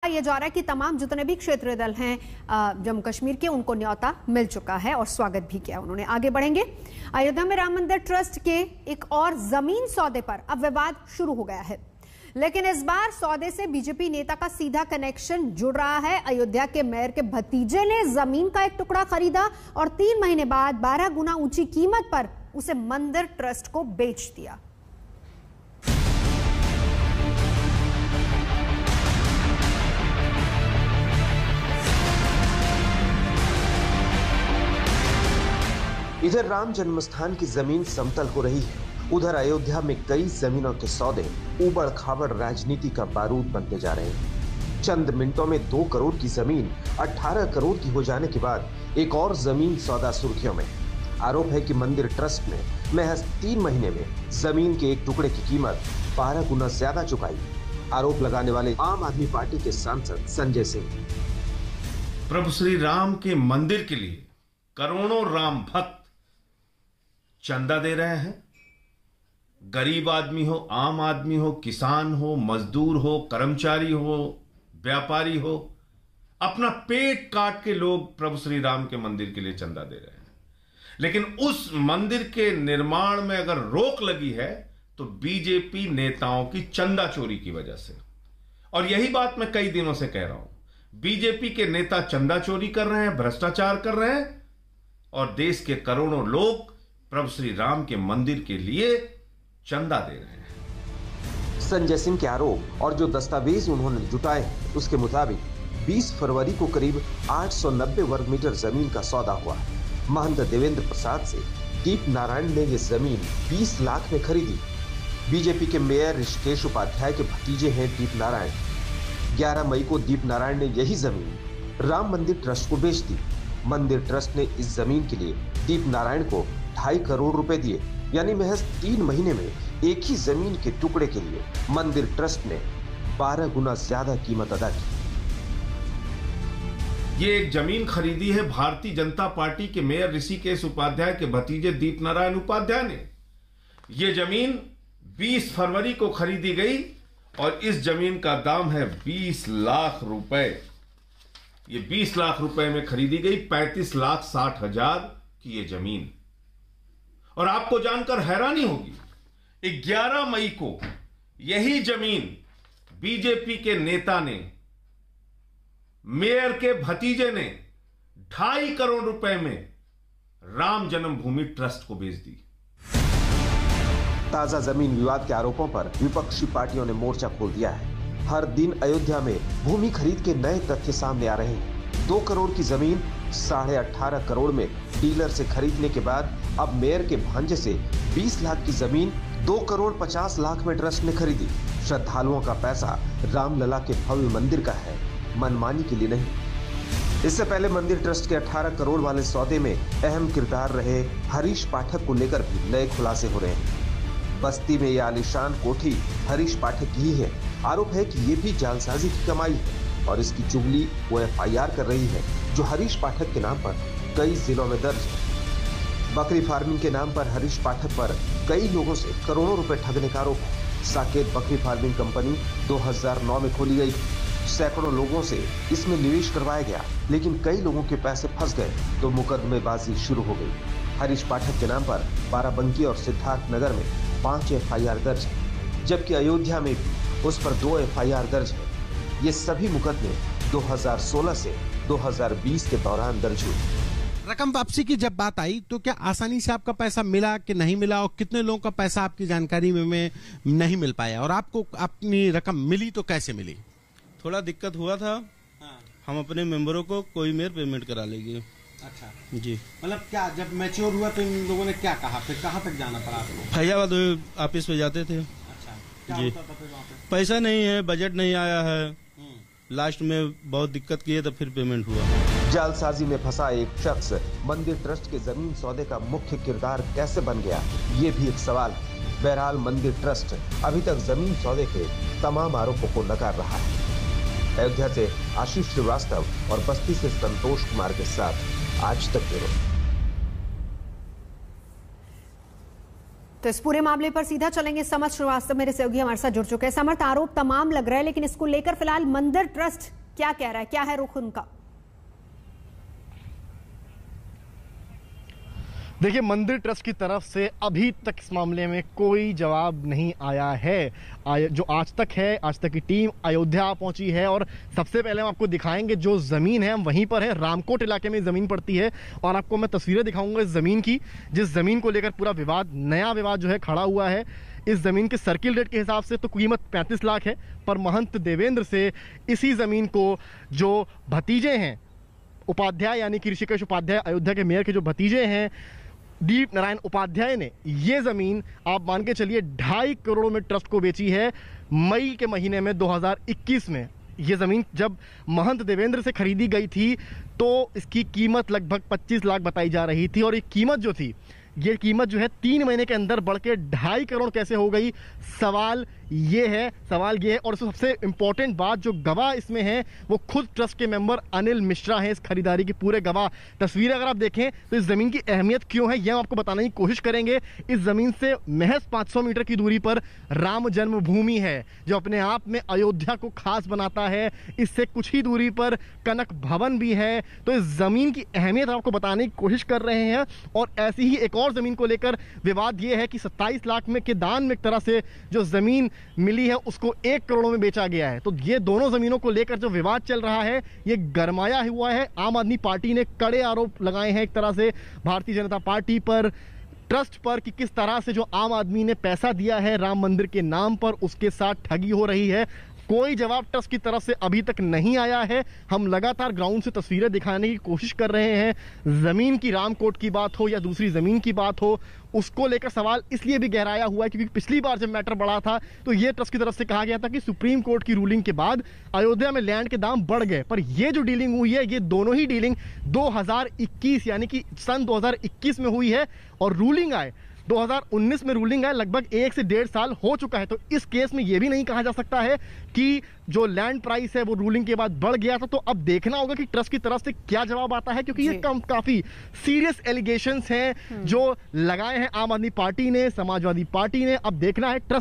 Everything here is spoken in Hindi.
ये जा रहा है कि तमाम जितने भी क्षेत्रीय दल हैं जम्मू कश्मीर के, उनको न्योता मिल चुका है और स्वागत भी किया उन्होंने। आगे बढ़ेंगे। अयोध्या में राम मंदिर ट्रस्ट के एक और जमीन सौदे पर अब विवाद शुरू हो गया है, लेकिन इस बार सौदे से बीजेपी नेता का सीधा कनेक्शन जुड़ रहा है। अयोध्या के मेयर के भतीजे ने जमीन का एक टुकड़ा खरीदा और 3 महीने बाद 12 गुना ऊंची कीमत पर उसे मंदिर ट्रस्ट को बेच दिया। इधर राम जन्मस्थान की जमीन समतल हो रही है, उधर अयोध्या में कई जमीनों के सौदे उबड़ खाबड़ राजनीति का बारूद बनते जा रहे हैं। चंद मिनटों में 2 करोड़ की जमीन 18 करोड़ की हो जाने के बाद एक और जमीन सौदा सुर्खियों में। आरोप है कि मंदिर ट्रस्ट ने महज 3 महीने में जमीन के एक टुकड़े की कीमत 12 गुना ज्यादा चुकाई। आरोप लगाने वाले आम आदमी पार्टी के सांसद संजय सिंह। प्रभु श्री राम के मंदिर के लिए करोड़ों राम भक्त चंदा दे रहे हैं। गरीब आदमी हो, आम आदमी हो, किसान हो, मजदूर हो, कर्मचारी हो, व्यापारी हो, अपना पेट काट के लोग प्रभु श्री राम के मंदिर के लिए चंदा दे रहे हैं। लेकिन उस मंदिर के निर्माण में अगर रोक लगी है तो बीजेपी नेताओं की चंदा चोरी की वजह से। और यही बात मैं कई दिनों से कह रहा हूं, बीजेपी के नेता चंदा चोरी कर रहे हैं, भ्रष्टाचार कर रहे हैं और देश के करोड़ों लोग प्रभु श्री राम के मंदिर के लिए चंदा दे रहे हैं। संजय सिंह के आरोप और जो दस्तावेज उन्होंने जुटाए हैं उसके मुताबिक 20 फरवरी को करीब 890 वर्ग मीटर जमीन का सौदा हुआ। महंत देवेंद्र प्रसाद से दीप नारायण ने यह जमीन 20 लाख में खरीदी। बीजेपी के मेयर ऋषिकेश उपाध्याय के भतीजे हैं दीप नारायण। 11 मई को दीप नारायण ने यही जमीन राम मंदिर ट्रस्ट को बेच दी। मंदिर ट्रस्ट ने इस जमीन के लिए दीप नारायण को 2.5 करोड़ रुपए दिए, यानी महज 3 महीने में एक ही जमीन के टुकड़े के लिए मंदिर ट्रस्ट ने 12 गुना ज्यादा कीमत अदा की। ये एक जमीन खरीदी है भारतीय जनता पार्टी के मेयर ऋषिकेश उपाध्याय के भतीजे दीप नारायण उपाध्याय ने। यह जमीन 20 फरवरी को खरीदी गई और इस जमीन का दाम है 20 लाख रुपए। ये 20 लाख रुपए में खरीदी गई, 35,60,000 की ये जमीन। और आपको जानकर हैरानी होगी, 11 मई को यही जमीन बीजेपी के नेता ने, मेयर के भतीजे ने 2.5 करोड़ रुपए में राम जन्मभूमि ट्रस्ट को बेच दी। ताजा जमीन विवाद के आरोपों पर विपक्षी पार्टियों ने मोर्चा खोल दिया है। हर दिन अयोध्या में भूमि खरीद के नए तथ्य सामने आ रहे हैं। 2 करोड़ की जमीन 18.5 करोड़ में डीलर से खरीदने के बाद अब मेयर के भांजे से 20 लाख की जमीन 2 करोड़ 50 लाख में ट्रस्ट ने खरीदी। श्रद्धालुओं का पैसा रामलला के भव्य मंदिर का है, मनमानी के लिए नहीं। इससे पहले मंदिर ट्रस्ट के 18 करोड़ वाले सौदे में अहम किरदार रहे हरीश पाठक को लेकर भी नए खुलासे हो रहे हैं। बस्ती में यह आलीशान कोठी हरीश पाठक की ही है। आरोप है कि ये भी जालसाजी की कमाई है और इसकी चुगली वो FIR कर रही है जो हरीश पाठक के नाम पर कई जिलों में दर्ज है। बकरी फार्मिंग के नाम पर हरीश पाठक पर कई लोगों से करोड़ों रुपए ठगने का आरोप है। साकेत बकरी फार्मिंग कंपनी 2009 में खोली गई थी। सैकड़ों लोगों से इसमें निवेश करवाया गया, लेकिन कई लोगों के पैसे फंस गए तो मुकदमेबाजी शुरू हो गई। हरीश पाठक के नाम पर बाराबंकी और सिद्धार्थ नगर में 5 FIR दर्ज है, जबकि अयोध्या में भी उस पर 2 FIR दर्ज है। ये सभी मुकदमे 2016 से 2020 के दौरान दर्ज हुए। रकम वापसी की जब बात आई तो क्या आसानी से आपका पैसा मिला कि नहीं मिला, और कितने लोगों का पैसा आपकी जानकारी में नहीं मिल पाया, और आपको अपनी रकम मिली तो कैसे मिली? थोड़ा दिक्कत हुआ था। हम अपने मेंबरों को कोई मेयर पेमेंट करा लेंगे। अच्छा जी, मतलब क्या जब मैच्योर हुआ तो इन लोगों ने क्या कहा, फिर कहाँ तक जाना पड़ा आपको? फैजाबाद ऑफिस पे जाते थे। अच्छा, क्या जी, होता था फिर वहाँ पे? पैसा नहीं है, बजट नहीं आया है, लास्ट में बहुत दिक्कत की है तो फिर पेमेंट हुआ। जालसाजी में फंसा एक शख्स मंदिर ट्रस्ट के जमीन सौदे का मुख्य किरदार कैसे बन गया, ये भी एक सवाल है। बहरहाल मंदिर ट्रस्ट अभी तक जमीन सौदे के तमाम आरोपों को नकार रहा है। अयोध्या से आशीष श्रीवास्तव और बस्ती से संतोष कुमार के साथ आज तक ब्यूरो। तो इस पूरे मामले पर सीधा चलेंगे। समर्थ श्रीवास्तव मेरे सहयोगी हमारे साथ जुड़ चुके हैं। समर्थ, आरोप तमाम लग रहा है, लेकिन इसको लेकर फिलहाल मंदिर ट्रस्ट क्या कह रहा है, क्या है रुख उनका? देखिए, मंदिर ट्रस्ट की तरफ से अभी तक इस मामले में कोई जवाब नहीं आया है। जो आज तक है, आज तक की टीम अयोध्या पहुंची है और सबसे पहले हम आपको दिखाएंगे जो ज़मीन है, हम वहीं पर है, रामकोट इलाके में ज़मीन पड़ती है और आपको मैं तस्वीरें दिखाऊंगा इस ज़मीन की, जिस ज़मीन को लेकर पूरा विवाद, नया विवाद जो है खड़ा हुआ है। इस ज़मीन के सर्किल रेट के हिसाब से तो कीमत 35 लाख है, पर महंत देवेंद्र से इसी ज़मीन को जो भतीजे हैं उपाध्याय, यानी कि ऋषिकेश उपाध्याय अयोध्या के मेयर के जो भतीजे हैं दीप नारायण उपाध्याय ने ये ज़मीन आप मान के चलिए 2.5 करोड़ में ट्रस्ट को बेची है मई के महीने में 2021 में। ये ज़मीन जब महंत देवेंद्र से खरीदी गई थी तो इसकी कीमत लगभग 25 लाख बताई जा रही थी और ये कीमत जो थी, ये कीमत जो है 3 महीने के अंदर बढ़ के 2.5 करोड़ कैसे हो गई, सवाल ये है। और सबसे इंपॉर्टेंट बात, जो गवाह इसमें है वो खुद ट्रस्ट के मेंबर अनिल मिश्रा हैं, इस खरीदारी के पूरे गवाह। तस्वीरें अगर आप देखें तो इस जमीन की अहमियत क्यों है यह हम आपको बताने की कोशिश करेंगे। इस जमीन से महज 500 मीटर की दूरी पर राम जन्मभूमि है, जो अपने आप में अयोध्या को खास बनाता है। इससे कुछ ही दूरी पर कनक भवन भी है। तो इस जमीन की अहमियत आपको बताने की कोशिश कर रहे हैं। और ऐसी ही एक और जमीन को लेकर विवाद यह है कि 27 लाख में के दान में एक तरह से जो जमीन मिली है उसको 1 करोड़ में बेचा गया है। तो ये दोनों जमीनों को लेकर जो विवाद चल रहा है ये गरमाया हुआ है। आम आदमी पार्टी ने कड़े आरोप लगाए हैं एक तरह से भारतीय जनता पार्टी पर, ट्रस्ट पर, कि किस तरह से जो आम आदमी ने पैसा दिया है राम मंदिर के नाम पर उसके साथ ठगी हो रही है। कोई जवाब ट्रस्ट की तरफ से अभी तक नहीं आया है। हम लगातार ग्राउंड से तस्वीरें दिखाने की कोशिश कर रहे हैं। जमीन की रामकोट की बात हो या दूसरी जमीन की बात हो, उसको लेकर सवाल इसलिए भी गहराया हुआ है क्योंकि पिछली बार जब मैटर बढ़ा था तो ये ट्रस्ट की तरफ से कहा गया था कि सुप्रीम कोर्ट की रूलिंग के बाद अयोध्या में लैंड के दाम बढ़ गए। पर ये जो डीलिंग हुई है, ये दोनों ही डीलिंग 2021 यानी कि सन 2021 में हुई है और रूलिंग आए 2019 में रूलिंग आए, लगभग 1 से 1.5 साल हो चुका है। तो इस केस में यह भी नहीं कहा जा सकता है कि जो लैंड प्राइस है वो रूलिंग के बाद बढ़ गया था। तो अब देखना होगा कि ट्रस्ट की तरफ से क्या जवाब आता है, क्योंकि ये काफी सीरियस एलिगेशंस हैं जो लगाए हैं आम आदमी पार्टी ने, समाजवादी पार्टी ने। अब देखना है ट्रस्ट